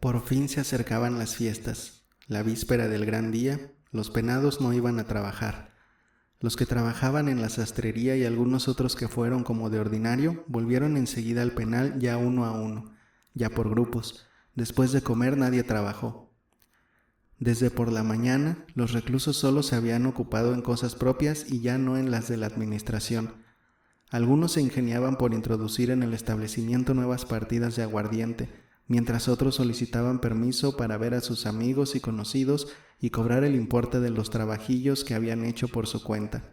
Por fin se acercaban las fiestas. La víspera del gran día, los penados no iban a trabajar. Los que trabajaban en la sastrería y algunos otros que fueron como de ordinario, volvieron enseguida al penal ya uno a uno, ya por grupos. Después de comer nadie trabajó. Desde por la mañana, los reclusos solo se habían ocupado en cosas propias y ya no en las de la administración. Algunos se ingeniaban por introducir en el establecimiento nuevas partidas de aguardiente, mientras otros solicitaban permiso para ver a sus amigos y conocidos y cobrar el importe de los trabajillos que habían hecho por su cuenta.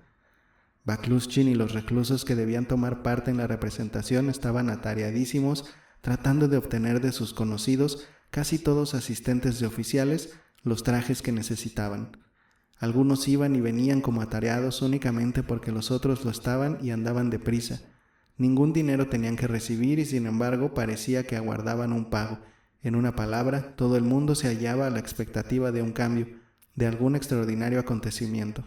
Baklushkin y los reclusos que debían tomar parte en la representación estaban atareadísimos tratando de obtener de sus conocidos, casi todos asistentes de oficiales, los trajes que necesitaban. Algunos iban y venían como atareados únicamente porque los otros lo estaban y andaban deprisa. Ningún dinero tenían que recibir y sin embargo parecía que aguardaban un pago. En una palabra, todo el mundo se hallaba a la expectativa de un cambio, de algún extraordinario acontecimiento.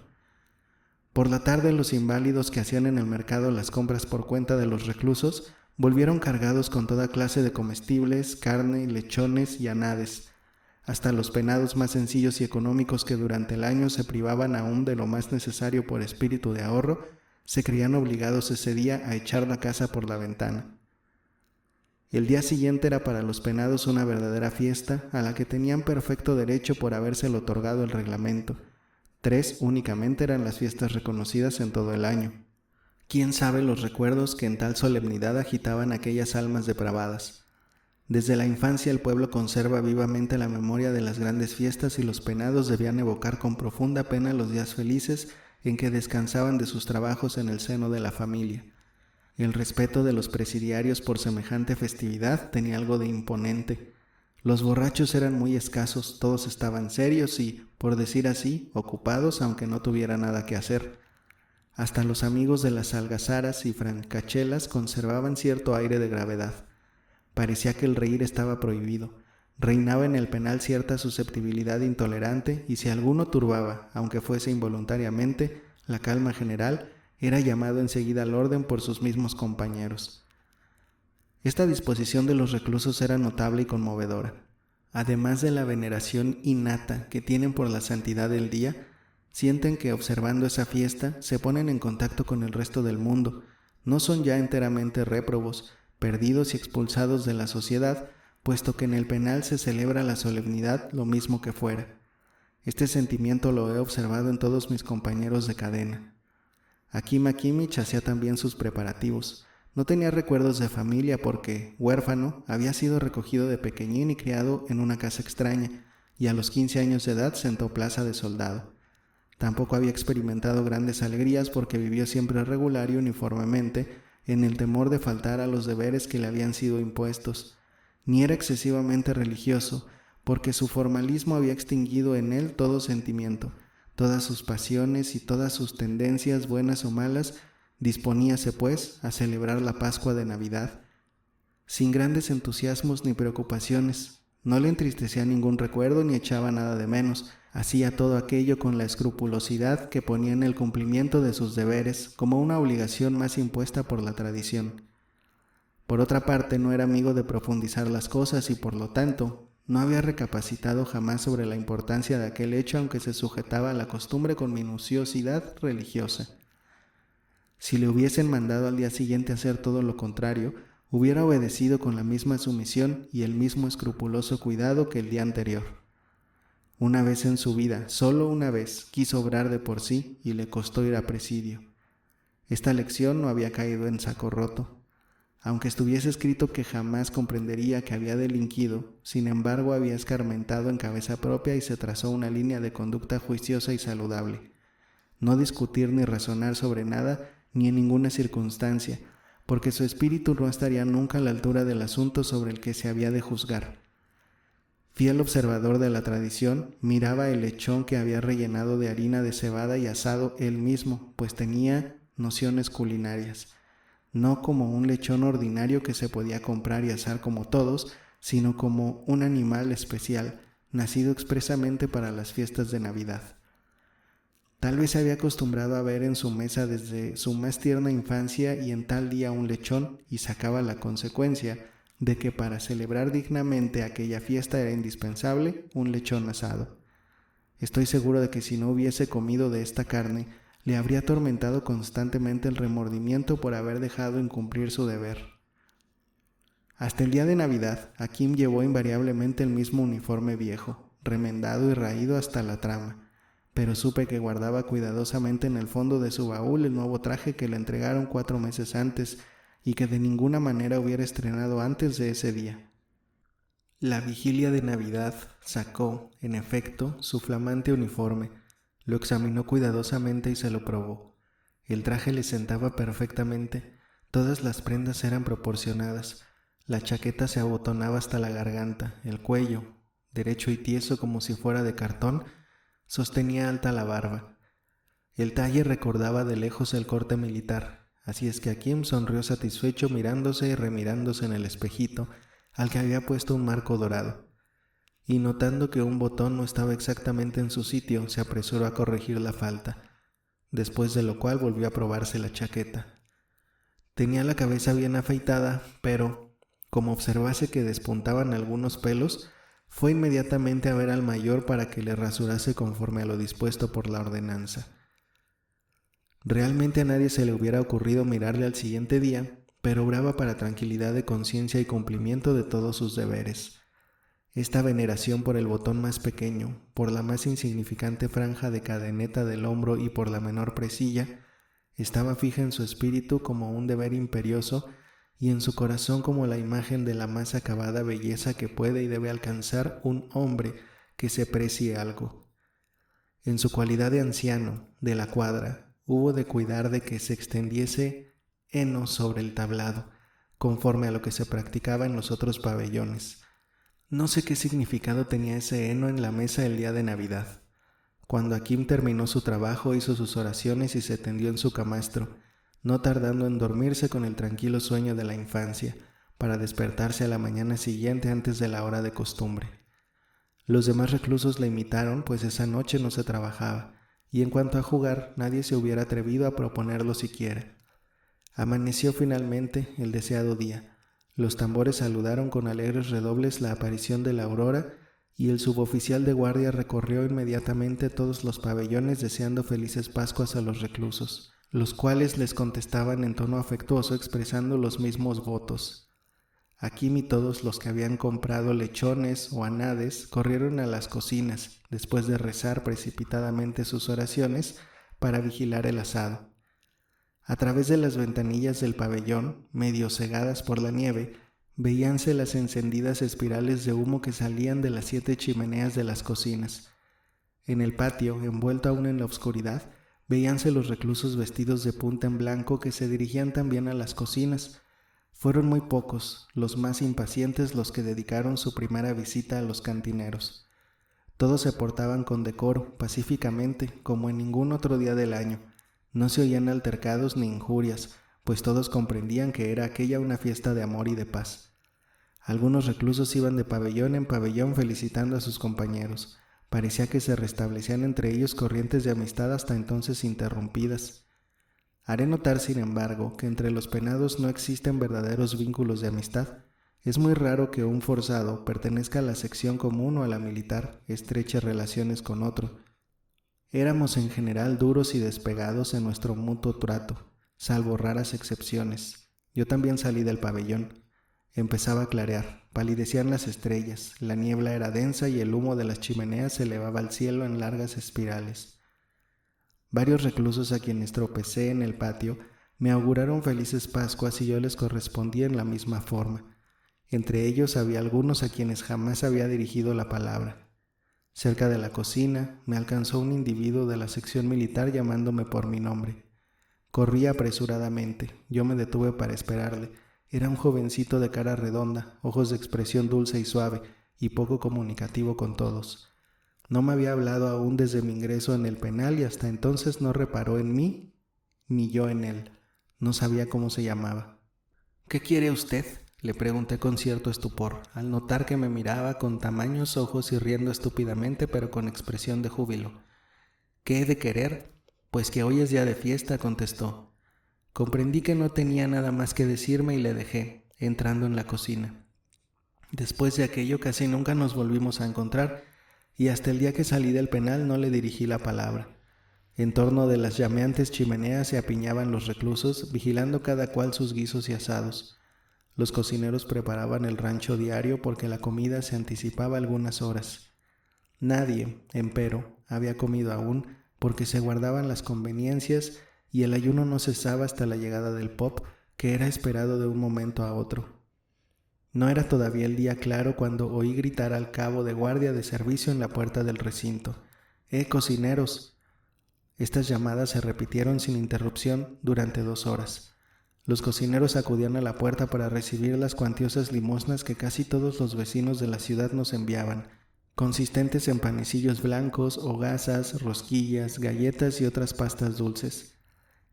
Por la tarde los inválidos que hacían en el mercado las compras por cuenta de los reclusos volvieron cargados con toda clase de comestibles, carne, lechones y anades. Hasta los penados más sencillos y económicos que durante el año se privaban aún de lo más necesario por espíritu de ahorro, se creían obligados ese día a echar la casa por la ventana. El día siguiente era para los penados una verdadera fiesta a la que tenían perfecto derecho por habérselo otorgado el reglamento. 3 únicamente eran las fiestas reconocidas en todo el año. ¿Quién sabe los recuerdos que en tal solemnidad agitaban aquellas almas depravadas? Desde la infancia el pueblo conserva vivamente la memoria de las grandes fiestas y los penados debían evocar con profunda pena los días felices en que descansaban de sus trabajos en el seno de la familia. El respeto de los presidiarios por semejante festividad tenía algo de imponente. Los borrachos eran muy escasos, todos estaban serios y, por decir así, ocupados aunque no tuvieran nada que hacer. Hasta los amigos de las algazaras y francachelas conservaban cierto aire de gravedad. Parecía que el reír estaba prohibido. Reinaba en el penal cierta susceptibilidad intolerante y si alguno turbaba, aunque fuese involuntariamente, la calma general, era llamado enseguida al orden por sus mismos compañeros. Esta disposición de los reclusos era notable y conmovedora. Además de la veneración innata que tienen por la santidad del día, sienten que observando esa fiesta se ponen en contacto con el resto del mundo, no son ya enteramente réprobos, perdidos y expulsados de la sociedad, puesto que en el penal se celebra la solemnidad lo mismo que fuera. Este sentimiento lo he observado en todos mis compañeros de cadena. Akim Akimich hacía también sus preparativos. No tenía recuerdos de familia porque, huérfano, había sido recogido de pequeñín y criado en una casa extraña, y a los 15 años de edad sentó plaza de soldado. Tampoco había experimentado grandes alegrías porque vivió siempre regular y uniformemente, en el temor de faltar a los deberes que le habían sido impuestos. Ni era excesivamente religioso, porque su formalismo había extinguido en él todo sentimiento, todas sus pasiones y todas sus tendencias, buenas o malas. Disponíase, pues, a celebrar la Pascua de Navidad, sin grandes entusiasmos ni preocupaciones. No le entristecía ningún recuerdo ni echaba nada de menos. Hacía todo aquello con la escrupulosidad que ponía en el cumplimiento de sus deberes como una obligación más impuesta por la tradición. Por otra parte, no era amigo de profundizar las cosas y, por lo tanto, no había recapacitado jamás sobre la importancia de aquel hecho, aunque se sujetaba a la costumbre con minuciosidad religiosa. Si le hubiesen mandado al día siguiente hacer todo lo contrario, hubiera obedecido con la misma sumisión y el mismo escrupuloso cuidado que el día anterior. Una vez en su vida, solo una vez, quiso obrar de por sí y le costó ir a presidio. Esta lección no había caído en saco roto. Aunque estuviese escrito que jamás comprendería que había delinquido, sin embargo había escarmentado en cabeza propia y se trazó una línea de conducta juiciosa y saludable. No discutir ni razonar sobre nada ni en ninguna circunstancia, porque su espíritu no estaría nunca a la altura del asunto sobre el que se había de juzgar. Fiel observador de la tradición, miraba el lechón que había rellenado de harina de cebada y asado él mismo, pues tenía nociones culinarias. No como un lechón ordinario que se podía comprar y asar como todos, sino como un animal especial, nacido expresamente para las fiestas de Navidad. Tal vez se había acostumbrado a ver en su mesa desde su más tierna infancia y en tal día un lechón y sacaba la consecuencia, de que para celebrar dignamente aquella fiesta era indispensable un lechón asado. Estoy seguro de que si no hubiese comido de esta carne, le habría atormentado constantemente el remordimiento por haber dejado incumplir su deber. Hasta el día de Navidad, Akim llevó invariablemente el mismo uniforme viejo, remendado y raído hasta la trama, pero supe que guardaba cuidadosamente en el fondo de su baúl el nuevo traje que le entregaron 4 meses antes y que de ninguna manera hubiera estrenado antes de ese día. La vigilia de Navidad sacó, en efecto, su flamante uniforme, lo examinó cuidadosamente y se lo probó. El traje le sentaba perfectamente, todas las prendas eran proporcionadas, la chaqueta se abotonaba hasta la garganta, el cuello, derecho y tieso como si fuera de cartón, sostenía alta la barba. El talle recordaba de lejos el corte militar, así es que Akim sonrió satisfecho mirándose y remirándose en el espejito, al que había puesto un marco dorado, y notando que un botón no estaba exactamente en su sitio, se apresuró a corregir la falta, después de lo cual volvió a probarse la chaqueta. Tenía la cabeza bien afeitada, pero, como observase que despuntaban algunos pelos, fue inmediatamente a ver al mayor para que le rasurase conforme a lo dispuesto por la ordenanza. Realmente a nadie se le hubiera ocurrido mirarle al siguiente día, pero obraba para tranquilidad de conciencia y cumplimiento de todos sus deberes. Esta veneración por el botón más pequeño, por la más insignificante franja de cadeneta del hombro y por la menor presilla, estaba fija en su espíritu como un deber imperioso y en su corazón como la imagen de la más acabada belleza que puede y debe alcanzar un hombre que se precie algo. En su cualidad de anciano de la cuadra, hubo de cuidar de que se extendiese heno sobre el tablado, conforme a lo que se practicaba en los otros pabellones. No sé qué significado tenía ese heno en la mesa el día de Navidad. Cuando Akim terminó su trabajo, hizo sus oraciones y se tendió en su camastro, no tardando en dormirse con el tranquilo sueño de la infancia, para despertarse a la mañana siguiente antes de la hora de costumbre. Los demás reclusos le imitaron, pues esa noche no se trabajaba, y en cuanto a jugar, nadie se hubiera atrevido a proponerlo siquiera. Amaneció finalmente el deseado día. Los tambores saludaron con alegres redobles la aparición de la aurora y el suboficial de guardia recorrió inmediatamente todos los pabellones deseando felices Pascuas a los reclusos, los cuales les contestaban en tono afectuoso expresando los mismos votos. Akim y todos los que habían comprado lechones o anades corrieron a las cocinas, después de rezar precipitadamente sus oraciones, para vigilar el asado. A través de las ventanillas del pabellón, medio cegadas por la nieve, veíanse las encendidas espirales de humo que salían de las 7 chimeneas de las cocinas. En el patio, envuelto aún en la oscuridad, veíanse los reclusos vestidos de punta en blanco que se dirigían también a las cocinas. Fueron muy pocos, los más impacientes los que dedicaron su primera visita a los cantineros. Todos se portaban con decoro, pacíficamente, como en ningún otro día del año. No se oían altercados ni injurias, pues todos comprendían que era aquella una fiesta de amor y de paz. Algunos reclusos iban de pabellón en pabellón felicitando a sus compañeros. Parecía que se restablecían entre ellos corrientes de amistad hasta entonces interrumpidas. Haré notar, sin embargo, que entre los penados no existen verdaderos vínculos de amistad. Es muy raro que un forzado pertenezca a la sección común o a la militar, estreche relaciones con otro. Éramos en general duros y despegados en nuestro mutuo trato, salvo raras excepciones. Yo también salí del pabellón. Empezaba a clarear, palidecían las estrellas, la niebla era densa y el humo de las chimeneas se elevaba al cielo en largas espirales. Varios reclusos a quienes tropecé en el patio me auguraron felices Pascuas y yo les correspondía en la misma forma. Entre ellos había algunos a quienes jamás había dirigido la palabra. Cerca de la cocina me alcanzó un individuo de la sección militar llamándome por mi nombre. Corrí apresuradamente, yo me detuve para esperarle. Era un jovencito de cara redonda, ojos de expresión dulce y suave, y poco comunicativo con todos. No me había hablado aún desde mi ingreso en el penal y hasta entonces no reparó en mí, ni yo en él. No sabía cómo se llamaba. «¿Qué quiere usted?», le pregunté con cierto estupor, al notar que me miraba con tamaños ojos y riendo estúpidamente pero con expresión de júbilo. «¿Qué he de querer? Pues que hoy es día de fiesta», contestó. Comprendí que no tenía nada más que decirme y le dejé, entrando en la cocina. Después de aquello casi nunca nos volvimos a encontrar, y hasta el día que salí del penal no le dirigí la palabra. En torno de las llameantes chimeneas se apiñaban los reclusos, vigilando cada cual sus guisos y asados. Los cocineros preparaban el rancho diario porque la comida se anticipaba algunas horas. Nadie, empero, había comido aún porque se guardaban las conveniencias y el ayuno no cesaba hasta la llegada del pop, que era esperado de un momento a otro. No era todavía el día claro cuando oí gritar al cabo de guardia de servicio en la puerta del recinto: cocineros! Estas llamadas se repitieron sin interrupción durante 2 horas. Los cocineros acudían a la puerta para recibir las cuantiosas limosnas que casi todos los vecinos de la ciudad nos enviaban, consistentes en panecillos blancos, hogazas, rosquillas, galletas y otras pastas dulces.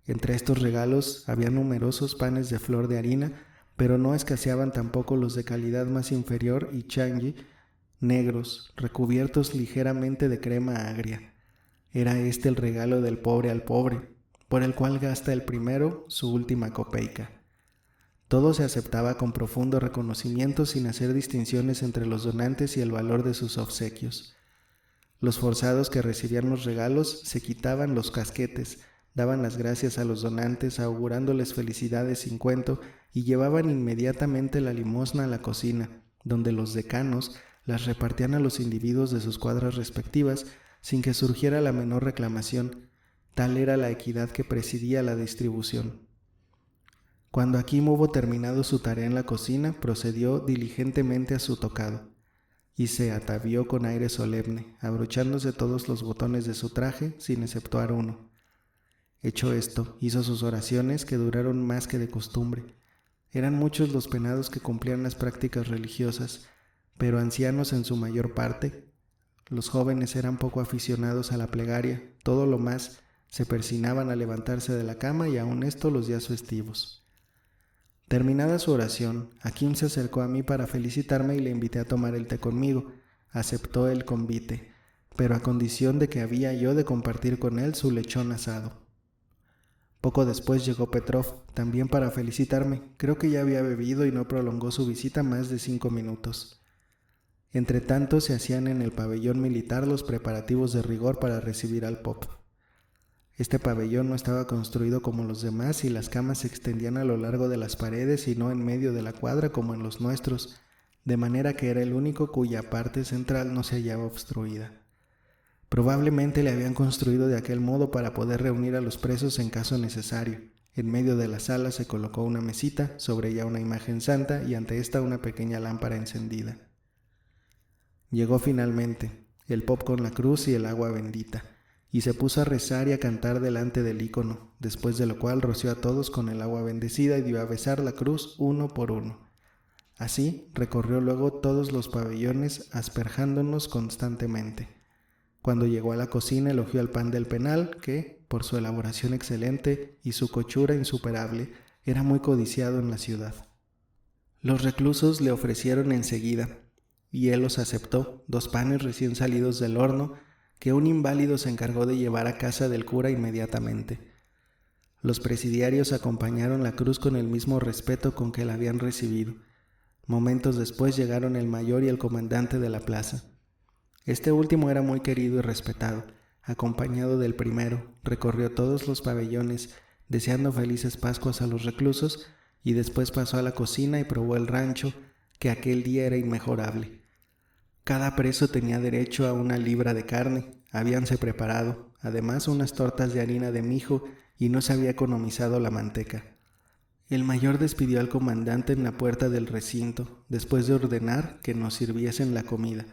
Entre estos regalos había numerosos panes de flor de harina, pero no escaseaban tampoco los de calidad más inferior y changi, negros, recubiertos ligeramente de crema agria. Era este el regalo del pobre al pobre, por el cual gasta el primero su última copeica. Todo se aceptaba con profundo reconocimiento sin hacer distinciones entre los donantes y el valor de sus obsequios. Los forzados que recibían los regalos se quitaban los casquetes, daban las gracias a los donantes augurándoles felicidades sin cuento y llevaban inmediatamente la limosna a la cocina, donde los decanos las repartían a los individuos de sus cuadras respectivas sin que surgiera la menor reclamación. Tal era la equidad que presidía la distribución. Cuando Hakim hubo terminado su tarea en la cocina, procedió diligentemente a su tocado y se atavió con aire solemne, abrochándose todos los botones de su traje sin exceptuar uno. Hecho esto, hizo sus oraciones, que duraron más que de costumbre. Eran muchos los penados que cumplían las prácticas religiosas, pero ancianos en su mayor parte. Los jóvenes eran poco aficionados a la plegaria, todo lo más se persinaban al levantarse de la cama, y aun esto los días festivos. Terminada su oración, Hakim se acercó a mí para felicitarme y le invité a tomar el té conmigo. Aceptó el convite, pero a condición de que había yo de compartir con él su lechón asado. Poco después llegó Petrov, también para felicitarme. Creo que ya había bebido y no prolongó su visita más de 5 minutos. Entretanto se hacían en el pabellón militar los preparativos de rigor para recibir al pop. Este pabellón no estaba construido como los demás y las camas se extendían a lo largo de las paredes y no en medio de la cuadra como en los nuestros, de manera que era el único cuya parte central no se hallaba obstruida. Probablemente le habían construido de aquel modo para poder reunir a los presos en caso necesario. En medio de la sala se colocó una mesita, sobre ella una imagen santa y ante esta una pequeña lámpara encendida. Llegó finalmente el pop con la cruz y el agua bendita, y se puso a rezar y a cantar delante del ícono, después de lo cual roció a todos con el agua bendecida y dio a besar la cruz uno por uno. Así recorrió luego todos los pabellones, asperjándonos constantemente. Cuando llegó a la cocina elogió el pan del penal, que, por su elaboración excelente y su cochura insuperable, era muy codiciado en la ciudad. Los reclusos le ofrecieron enseguida, y él los aceptó, 2 panes recién salidos del horno, que un inválido se encargó de llevar a casa del cura inmediatamente. Los presidiarios acompañaron la cruz con el mismo respeto con que la habían recibido. Momentos después llegaron el mayor y el comandante de la plaza. Este último era muy querido y respetado. Acompañado del primero, recorrió todos los pabellones, deseando felices Pascuas a los reclusos, y después pasó a la cocina y probó el rancho, que aquel día era inmejorable. Cada preso tenía derecho a 1 libra de carne, habíanse preparado, además, unas tortas de harina de mijo, y no se había economizado la manteca. El mayor despidió al comandante en la puerta del recinto, después de ordenar que nos sirviesen la comida.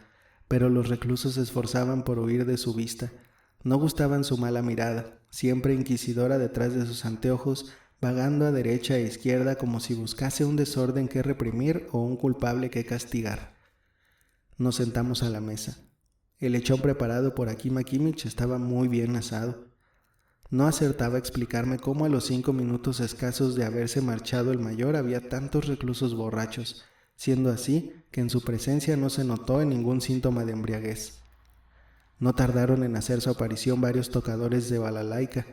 Pero los reclusos se esforzaban por huir de su vista. No gustaban su mala mirada, siempre inquisidora detrás de sus anteojos, vagando a derecha e izquierda como si buscase un desorden que reprimir o un culpable que castigar. Nos sentamos a la mesa. El lechón preparado por Hakim Hakimich estaba muy bien asado. No acertaba a explicarme cómo a los 5 minutos escasos de haberse marchado el mayor había tantos reclusos borrachos, siendo así que en su presencia no se notó en ningún síntoma de embriaguez. No tardaron en hacer su aparición varios tocadores de balalaika.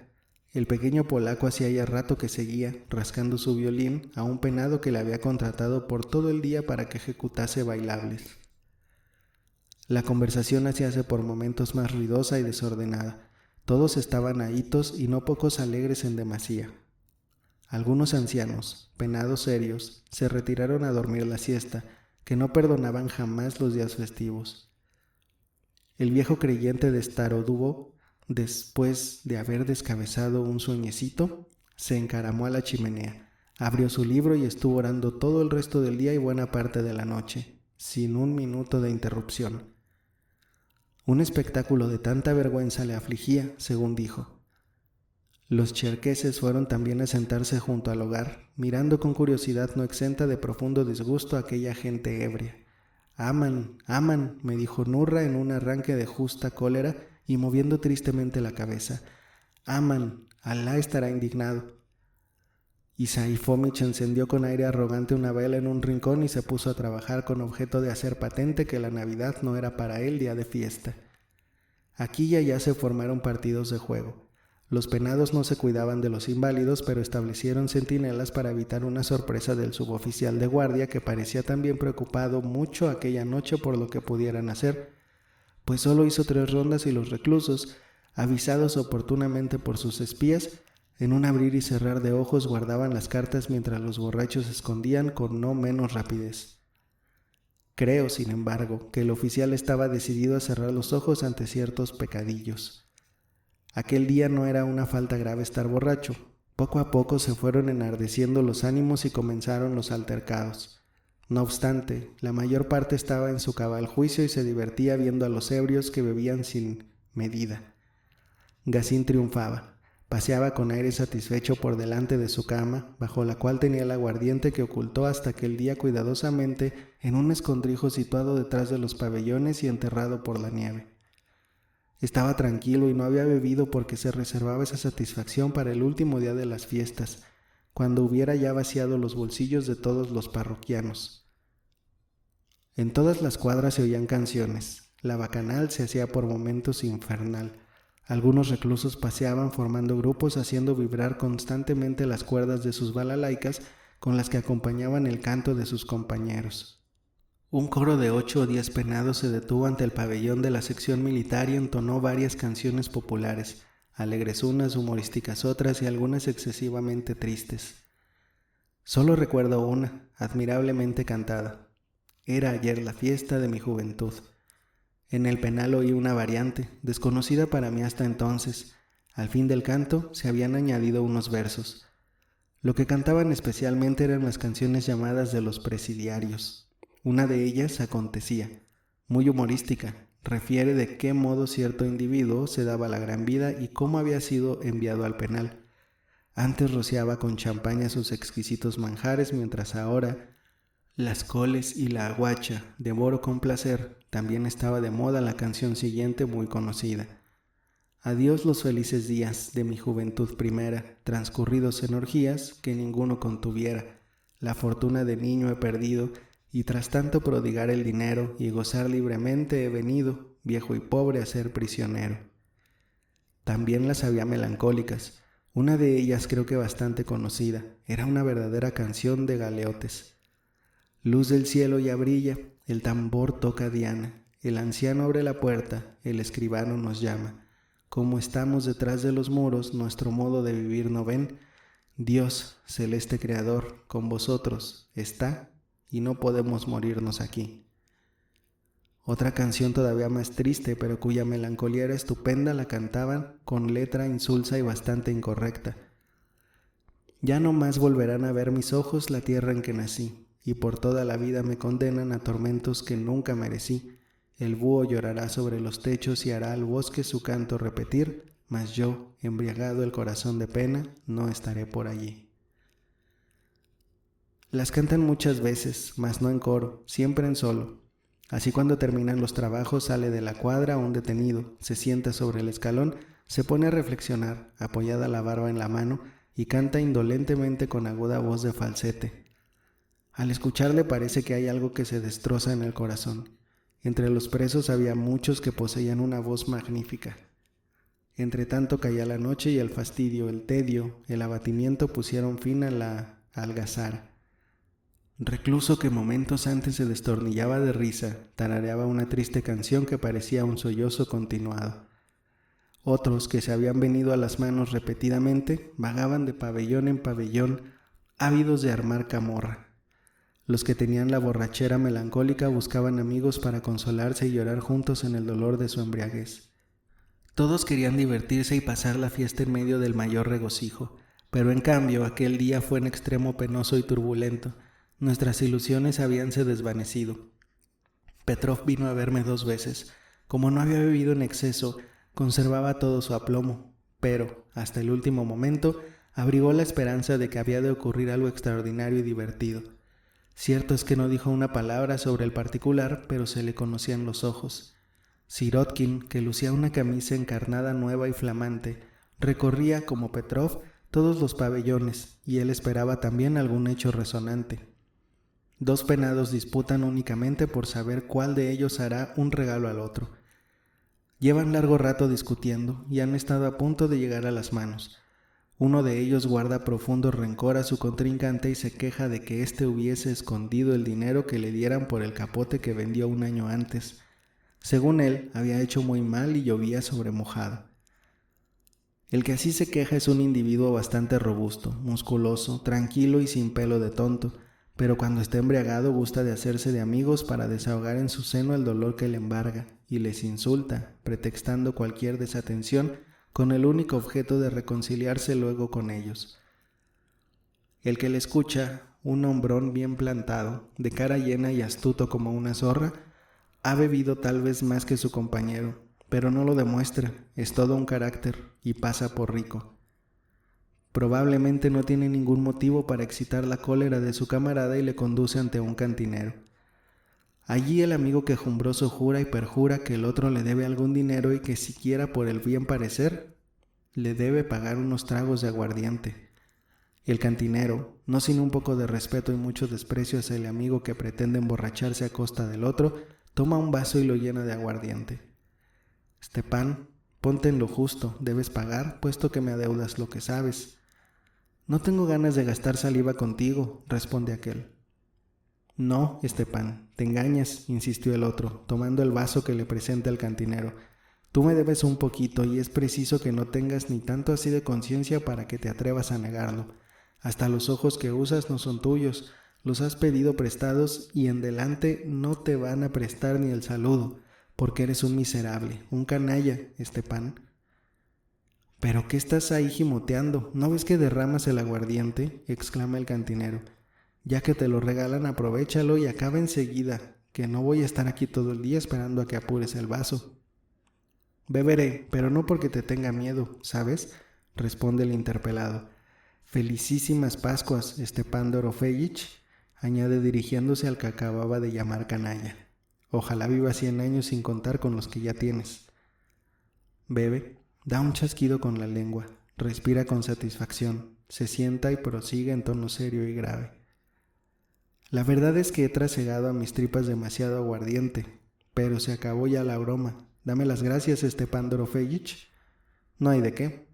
El pequeño polaco hacía ya rato que seguía, rascando su violín, a un penado que le había contratado por todo el día para que ejecutase bailables. La conversación hacíase por momentos más ruidosa y desordenada. Todos estaban ahitos y no pocos alegres en demasía. Algunos ancianos, penados serios, se retiraron a dormir la siesta, que no perdonaban jamás los días festivos. El viejo creyente de Starodubo, después de haber descabezado un sueñecito, se encaramó a la chimenea, abrió su libro y estuvo orando todo el resto del día y buena parte de la noche, sin un minuto de interrupción. Un espectáculo de tanta vergüenza le afligía, según dijo. Los cherkeses fueron también a sentarse junto al hogar, mirando con curiosidad no exenta de profundo disgusto a aquella gente ebria. «Aman, aman», me dijo Nurra en un arranque de justa cólera y moviendo tristemente la cabeza. «Aman, Alá estará indignado». Isaí Fomitch encendió con aire arrogante una vela en un rincón y se puso a trabajar con objeto de hacer patente que la Navidad no era para él día de fiesta. Aquí y allá se formaron partidos de juego. Los penados no se cuidaban de los inválidos, pero establecieron centinelas para evitar una sorpresa del suboficial de guardia que parecía también preocupado mucho aquella noche por lo que pudieran hacer, pues solo hizo 3 rondas y los reclusos, avisados oportunamente por sus espías, en un abrir y cerrar de ojos guardaban las cartas mientras los borrachos se escondían con no menos rapidez. Creo, sin embargo, que el oficial estaba decidido a cerrar los ojos ante ciertos pecadillos. Aquel día no era una falta grave estar borracho. Poco a poco se fueron enardeciendo los ánimos y comenzaron los altercados. No obstante, la mayor parte estaba en su cabal juicio y se divertía viendo a los ebrios que bebían sin medida. Gacín triunfaba. Paseaba con aire satisfecho por delante de su cama, bajo la cual tenía el aguardiente que ocultó hasta aquel día cuidadosamente en un escondrijo situado detrás de los pabellones y enterrado por la nieve. Estaba tranquilo y no había bebido porque se reservaba esa satisfacción para el último día de las fiestas, cuando hubiera ya vaciado los bolsillos de todos los parroquianos. En todas las cuadras se oían canciones. La bacanal se hacía por momentos infernal. Algunos reclusos paseaban formando grupos haciendo vibrar constantemente las cuerdas de sus balalaicas con las que acompañaban el canto de sus compañeros. Un coro de 8 o 10 penados se detuvo ante el pabellón de la sección militar y entonó varias canciones populares, alegres unas, humorísticas otras y algunas excesivamente tristes. Solo recuerdo una, admirablemente cantada. Era ayer la fiesta de mi juventud. En el penal oí una variante, desconocida para mí hasta entonces. Al fin del canto se habían añadido unos versos. Lo que cantaban especialmente eran las canciones llamadas de los presidiarios. Una de ellas acontecía, muy humorística, refiere de qué modo cierto individuo se daba la gran vida y cómo había sido enviado al penal. Antes rociaba con champaña sus exquisitos manjares, mientras ahora las coles y la aguacha devoro con placer. También estaba de moda la canción siguiente muy conocida. Adiós los felices días de mi juventud primera, transcurridos en orgías que ninguno contuviera. La fortuna de niño he perdido, y tras tanto prodigar el dinero y gozar libremente he venido, viejo y pobre, a ser prisionero. También las había melancólicas. Una de ellas creo que bastante conocida. Era una verdadera canción de galeotes. Luz del cielo ya brilla, el tambor toca diana, el anciano abre la puerta, el escribano nos llama. Como estamos detrás de los muros, nuestro modo de vivir no ven. Dios, celeste creador, con vosotros está, y no podemos morirnos aquí. Otra canción todavía más triste, pero cuya melancolía era estupenda, la cantaban con letra insulsa y bastante incorrecta. Ya no más volverán a ver mis ojos la tierra en que nací, y por toda la vida me condenan a tormentos que nunca merecí. El búho llorará sobre los techos y hará al bosque su canto repetir, mas yo, embriagado el corazón de pena, no estaré por allí. Las cantan muchas veces, mas no en coro, siempre en solo. Así cuando terminan los trabajos sale de la cuadra un detenido, se sienta sobre el escalón, se pone a reflexionar, apoyada la barba en la mano, y canta indolentemente con aguda voz de falsete. Al escucharle parece que hay algo que se destroza en el corazón. Entre los presos había muchos que poseían una voz magnífica. Entre tanto caía la noche y el fastidio, el tedio, el abatimiento pusieron fin a la algazara. Recluso que momentos antes se destornillaba de risa, tarareaba una triste canción que parecía un sollozo continuado. Otros, que se habían venido a las manos repetidamente, vagaban de pabellón en pabellón, ávidos de armar camorra. Los que tenían la borrachera melancólica buscaban amigos para consolarse y llorar juntos en el dolor de su embriaguez. Todos querían divertirse y pasar la fiesta en medio del mayor regocijo, pero en cambio aquel día fue en extremo penoso y turbulento. Nuestras ilusiones habíanse desvanecido. Petrov vino a verme 2 veces. Como no había bebido en exceso, conservaba todo su aplomo, pero, hasta el último momento, abrigó la esperanza de que había de ocurrir algo extraordinario y divertido. Cierto es que no dijo una palabra sobre el particular, pero se le conocían los ojos. Sirotkin, que lucía una camisa encarnada nueva y flamante, recorría, como Petrov, todos los pabellones, y él esperaba también algún hecho resonante. 2 penados disputan únicamente por saber cuál de ellos hará un regalo al otro. Llevan largo rato discutiendo y han estado a punto de llegar a las manos. Uno de ellos guarda profundo rencor a su contrincante y se queja de que éste hubiese escondido el dinero que le dieran por el capote que vendió 1 año antes. Según él, había hecho muy mal y llovía sobre mojado. El que así se queja es un individuo bastante robusto, musculoso, tranquilo y sin pelo de tonto, pero cuando está embriagado gusta de hacerse de amigos para desahogar en su seno el dolor que le embarga, y les insulta, pretextando cualquier desatención con el único objeto de reconciliarse luego con ellos. El que le escucha, un hombrón bien plantado, de cara llena y astuto como una zorra, ha bebido tal vez más que su compañero, pero no lo demuestra, es todo un carácter y pasa por rico. Probablemente no tiene ningún motivo para excitar la cólera de su camarada y le conduce ante un cantinero. Allí el amigo quejumbroso jura y perjura que el otro le debe algún dinero y que siquiera por el bien parecer le debe pagar unos tragos de aguardiente. El cantinero, no sin un poco de respeto y mucho desprecio hacia el amigo que pretende emborracharse a costa del otro, toma un vaso y lo llena de aguardiente. Stepan, ponte en lo justo, debes pagar, puesto que me adeudas lo que sabes. No tengo ganas de gastar saliva contigo, responde aquel. No, Stepan, te engañas, insistió el otro, tomando el vaso que le presenta el cantinero. Tú me debes un poquito y es preciso que no tengas ni tanto así de conciencia para que te atrevas a negarlo. Hasta los ojos que usas no son tuyos, los has pedido prestados y en delante no te van a prestar ni el saludo, porque eres un miserable, un canalla, Stepan. ¿Pero qué estás ahí gimoteando? ¿No ves que derramas el aguardiente?, exclama el cantinero. Ya que te lo regalan, aprovéchalo y acaba enseguida, que no voy a estar aquí todo el día esperando a que apures el vaso. Beberé, pero no porque te tenga miedo, ¿sabes?, responde el interpelado. Felicísimas Pascuas, Stepan Dorofeyich, añade dirigiéndose al que acababa de llamar canalla. Ojalá vivas 100 años sin contar con los que ya tienes. Bebe, da un chasquido con la lengua, respira con satisfacción, se sienta y prosigue en tono serio y grave. La verdad es que he trasegado a mis tripas demasiado aguardiente, pero se acabó ya la broma. Dame las gracias, Stepan Dorofeyich. No hay de qué.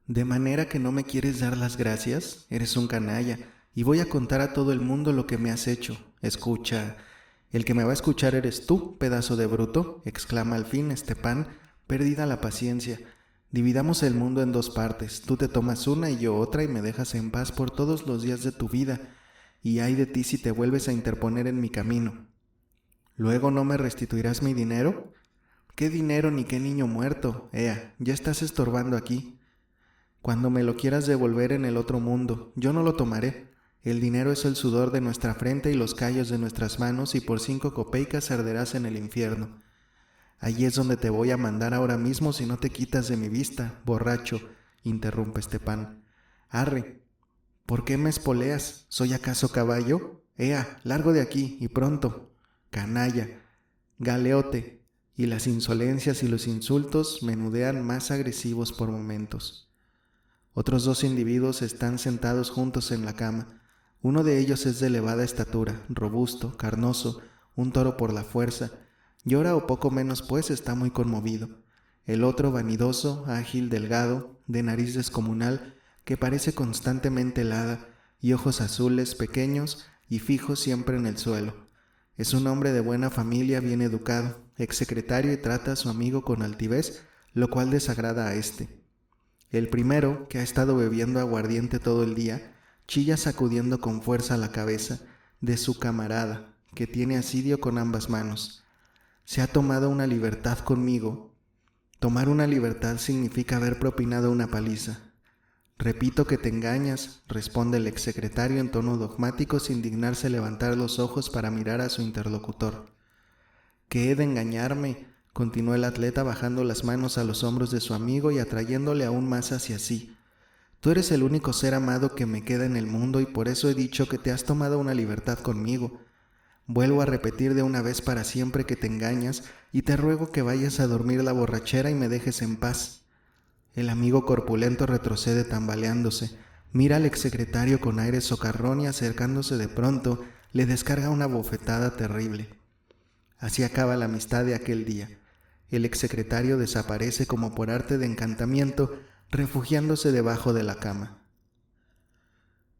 ¿De manera que no me quieres dar las gracias? Eres un canalla, y voy a contar a todo el mundo lo que me has hecho. Escucha. El que me va a escuchar eres tú, pedazo de bruto, exclama al fin Stepan, perdida la paciencia. Dividamos el mundo en 2 partes. Tú te tomas una y yo otra y me dejas en paz por todos los días de tu vida. Y ay de ti si te vuelves a interponer en mi camino. ¿Luego no me restituirás mi dinero? ¿Qué dinero ni qué niño muerto? Ea, ya estás estorbando aquí. Cuando me lo quieras devolver en el otro mundo, yo no lo tomaré. El dinero es el sudor de nuestra frente y los callos de nuestras manos y por 5 copeicas arderás en el infierno. Allí es donde te voy a mandar ahora mismo si no te quitas de mi vista, borracho, interrumpe Stepan. Arre. ¿Por qué me espoleas? ¿Soy acaso caballo? Ea, largo de aquí, y pronto. Canalla, galeote, y las insolencias y los insultos menudean más agresivos por momentos. Otros 2 individuos están sentados juntos en la cama. Uno de ellos es de elevada estatura, robusto, carnoso, un toro por la fuerza. Llora o poco menos pues está muy conmovido. el otro vanidoso, ágil, delgado, de nariz descomunal, que parece constantemente helada, y ojos azules, pequeños y fijos siempre en el suelo. Es un hombre de buena familia, bien educado, exsecretario y trata a su amigo con altivez, lo cual desagrada a éste. El primero, que ha estado bebiendo aguardiente todo el día, chilla sacudiendo con fuerza la cabeza de su camarada, que tiene asidio con ambas manos. Se ha tomado una libertad conmigo. Tomar una libertad significa haber propinado una paliza. Repito que te engañas, responde el exsecretario en tono dogmático sin dignarse levantar los ojos para mirar a su interlocutor. ¿Qué he de engañarme?, continuó el atleta bajando las manos a los hombros de su amigo y atrayéndole aún más hacia sí. Tú eres el único ser amado que me queda en el mundo y por eso he dicho que te has tomado una libertad conmigo. Vuelvo a repetir de una vez para siempre que te engañas y te ruego que vayas a dormir la borrachera y me dejes en paz. El amigo corpulento retrocede tambaleándose, mira al exsecretario con aire socarrón y acercándose de pronto, le descarga una bofetada terrible. Así acaba la amistad de aquel día. El exsecretario desaparece como por arte de encantamiento, refugiándose debajo de la cama.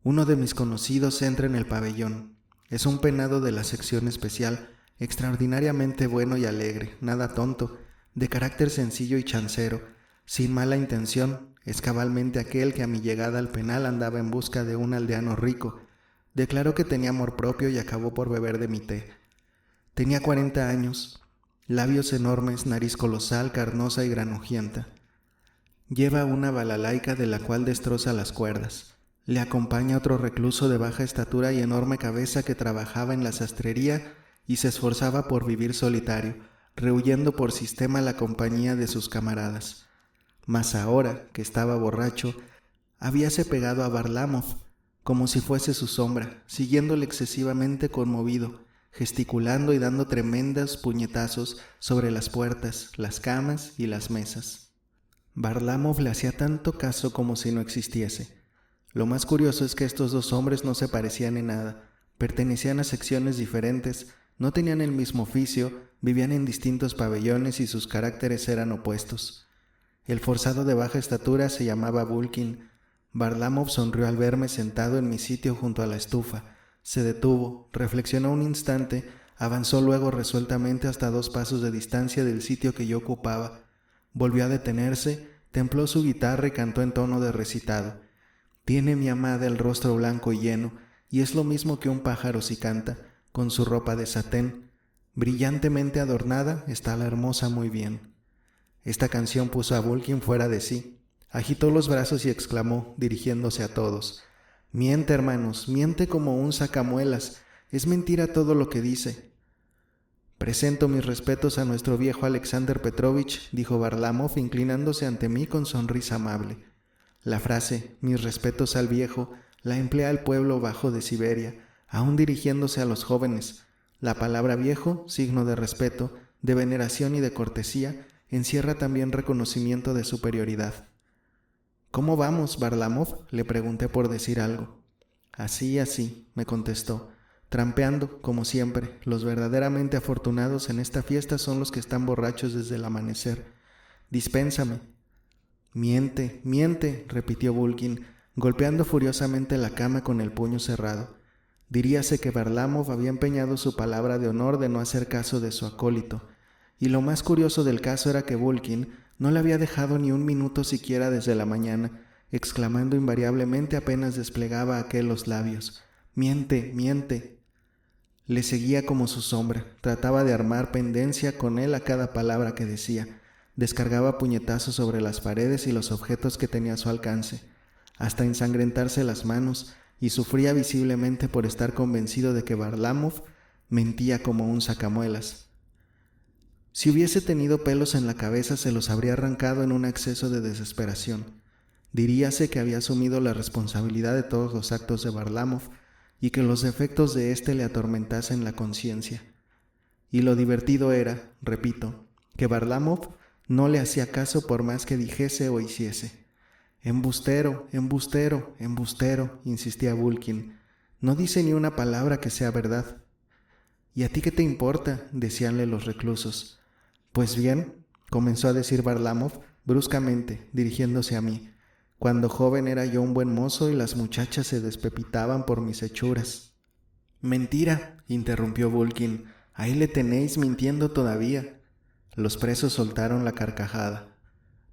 Uno de mis conocidos entra en el pabellón. Es un penado de la sección especial, extraordinariamente bueno y alegre, nada tonto, de carácter sencillo y chancero, sin mala intención. Es cabalmente aquel que a mi llegada al penal andaba en busca de un aldeano rico. Declaró que tenía amor propio y acabó por beber de mi té. Tenía 40 años, labios enormes, nariz colosal, carnosa y granujienta. Lleva una balalaica de la cual destroza las cuerdas. Le acompaña otro recluso de baja estatura y enorme cabeza que trabajaba en la sastrería y se esforzaba por vivir solitario, rehuyendo por sistema la compañía de sus camaradas. Mas ahora, que estaba borracho, habíase pegado a Varlamov, como si fuese su sombra, siguiéndole excesivamente conmovido, gesticulando y dando tremendos puñetazos sobre las puertas, las camas y las mesas. Varlamov le hacía tanto caso como si no existiese. Lo más curioso es que estos dos hombres no se parecían en nada, pertenecían a secciones diferentes, no tenían el mismo oficio, vivían en distintos pabellones y sus caracteres eran opuestos. El forzado de baja estatura se llamaba Bulkin. Varlamov sonrió al verme sentado en mi sitio junto a la estufa. Se detuvo, reflexionó un instante, avanzó luego resueltamente hasta 2 pasos de distancia del sitio que yo ocupaba. Volvió a detenerse, templó su guitarra y cantó en tono de recitado. Tiene mi amada el rostro blanco y lleno, y es lo mismo que un pájaro si canta, con su ropa de satén. Brillantemente adornada está la hermosa muy bien. Esta canción puso a Bulkin fuera de sí. Agitó los brazos y exclamó, dirigiéndose a todos: «Miente, hermanos, miente como un sacamuelas. Es mentira todo lo que dice». «Presento mis respetos a nuestro viejo Alexander Petrovich», dijo Varlamov, inclinándose ante mí con sonrisa amable. La frase «mis respetos al viejo» la emplea el pueblo bajo de Siberia, aún dirigiéndose a los jóvenes. La palabra viejo, signo de respeto, de veneración y de cortesía, encierra también reconocimiento de superioridad. «¿Cómo vamos, Varlamov?», le pregunté por decir algo. «Así, así», me contestó, trampeando, como siempre. Los verdaderamente afortunados en esta fiesta son los que están borrachos desde el amanecer. Dispénsame». «Miente, miente», repitió Bulkin, golpeando furiosamente la cama con el puño cerrado. Diríase que Varlamov había empeñado su palabra de honor de no hacer caso de su acólito, y lo más curioso del caso era que Bulkin no le había dejado ni un minuto siquiera desde la mañana, exclamando invariablemente apenas desplegaba aquel los labios: «Miente, miente». Le seguía como su sombra, trataba de armar pendencia con él a cada palabra que decía. Descargaba puñetazos sobre las paredes y los objetos que tenía a su alcance, hasta ensangrentarse las manos, y sufría visiblemente por estar convencido de que Varlamov mentía como un sacamuelas. Si hubiese tenido pelos en la cabeza se los habría arrancado en un acceso de desesperación. Diríase que había asumido la responsabilidad de todos los actos de Varlamov y que los defectos de éste le atormentasen la conciencia. Y lo divertido era, repito, que Varlamov no le hacía caso por más que dijese o hiciese. «Embustero, embustero, embustero», insistía Bulkin. «No dice ni una palabra que sea verdad». «¿Y a ti qué te importa?», decíanle los reclusos. «Pues bien, comenzó a decir Varlamov bruscamente, dirigiéndose a mí. Cuando joven era yo un buen mozo y las muchachas se despepitaban por mis hechuras. Mentira, interrumpió Bulkin. Ahí le tenéis mintiendo todavía. Los presos soltaron la carcajada.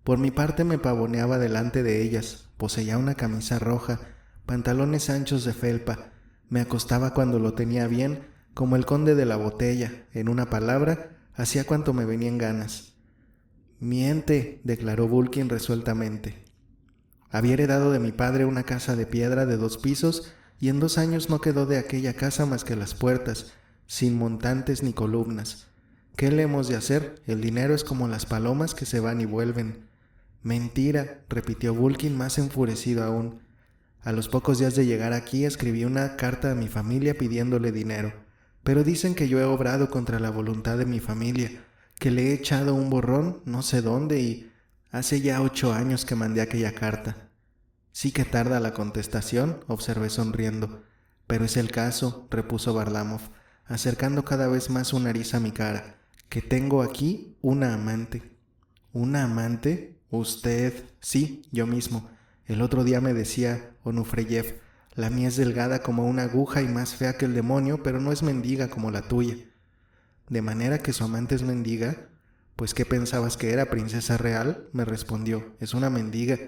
Por mi parte me pavoneaba delante de ellas. Poseía una camisa roja, pantalones anchos de felpa. Me acostaba cuando lo tenía bien, como el conde de la botella. En una palabra, hacía cuanto me venía en ganas. Miente, declaró Bulkin resueltamente. Había heredado de mi padre una casa de piedra de 2 pisos y en 2 años no quedó de aquella casa más que las puertas, sin montantes ni columnas. ¿Qué le hemos de hacer? El dinero es como las palomas que se van y vuelven. Mentira, repitió Bulkin más enfurecido aún. A los pocos días de llegar aquí escribí una carta a mi familia pidiéndole dinero, pero dicen que yo he obrado contra la voluntad de mi familia, que le he echado un borrón no sé dónde y hace ya 8 años que mandé aquella carta. Sí que tarda la contestación, observé sonriendo. Pero es el caso, repuso Varlamov, acercando cada vez más su nariz a mi cara, que tengo aquí una amante. ¿Una amante? Usted. Sí, yo mismo. El otro día me decía Onufreyev, la mía es delgada como una aguja y más fea que el demonio, pero no es mendiga como la tuya. ¿De manera que su amante es mendiga? Pues ¿qué pensabas que era, princesa real? Me respondió, es una mendiga.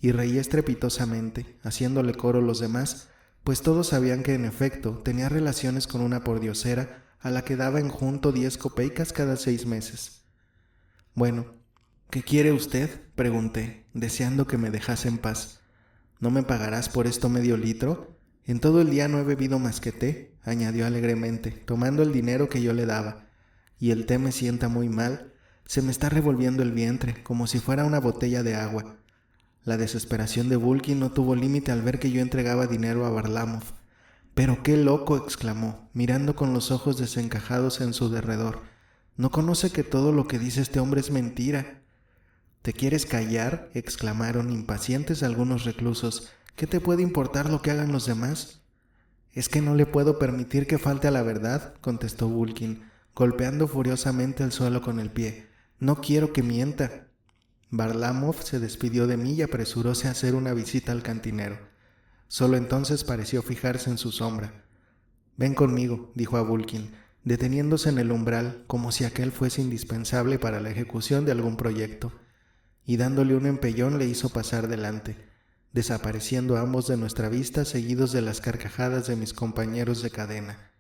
Y reí estrepitosamente, haciéndole coro los demás, pues todos sabían que en efecto tenía relaciones con una pordiosera a la que daba en junto 10 copeicas cada 6 meses. Bueno, ¿qué quiere usted? Pregunté, deseando que me dejase en paz. ¿No me pagarás por esto medio litro? En todo el día no he bebido más que té, añadió alegremente, tomando el dinero que yo le daba. Y el té me sienta muy mal, se me está revolviendo el vientre, como si fuera una botella de agua. La desesperación de Bulkin no tuvo límite al ver que yo entregaba dinero a Varlamov. «¡Pero qué loco!», exclamó, mirando con los ojos desencajados en su derredor. «¿No conoce que todo lo que dice este hombre es mentira?». «¿Te quieres callar?», exclamaron impacientes algunos reclusos. «¿Qué te puede importar lo que hagan los demás?». «Es que no le puedo permitir que falte a la verdad», contestó Bulkin, golpeando furiosamente el suelo con el pie. «No quiero que mienta». Varlamov se despidió de mí y apresuróse a hacer una visita al cantinero. Solo entonces pareció fijarse en su sombra. «Ven conmigo», dijo a Bulkin, deteniéndose en el umbral como si aquel fuese indispensable para la ejecución de algún proyecto, y dándole un empellón le hizo pasar delante, desapareciendo ambos de nuestra vista seguidos de las carcajadas de mis compañeros de cadena.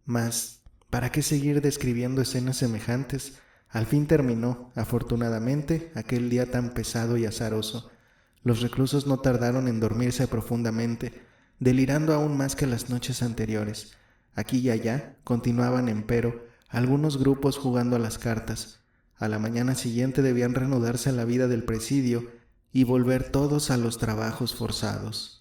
Mas, ¿para qué seguir describiendo escenas semejantes? Al fin terminó, afortunadamente, aquel día tan pesado y azaroso. Los reclusos no tardaron en dormirse profundamente, delirando aún más que las noches anteriores. Aquí y allá continuaban, empero, algunos grupos jugando a las cartas. A la mañana siguiente debían reanudarse la vida del presidio y volver todos a los trabajos forzados.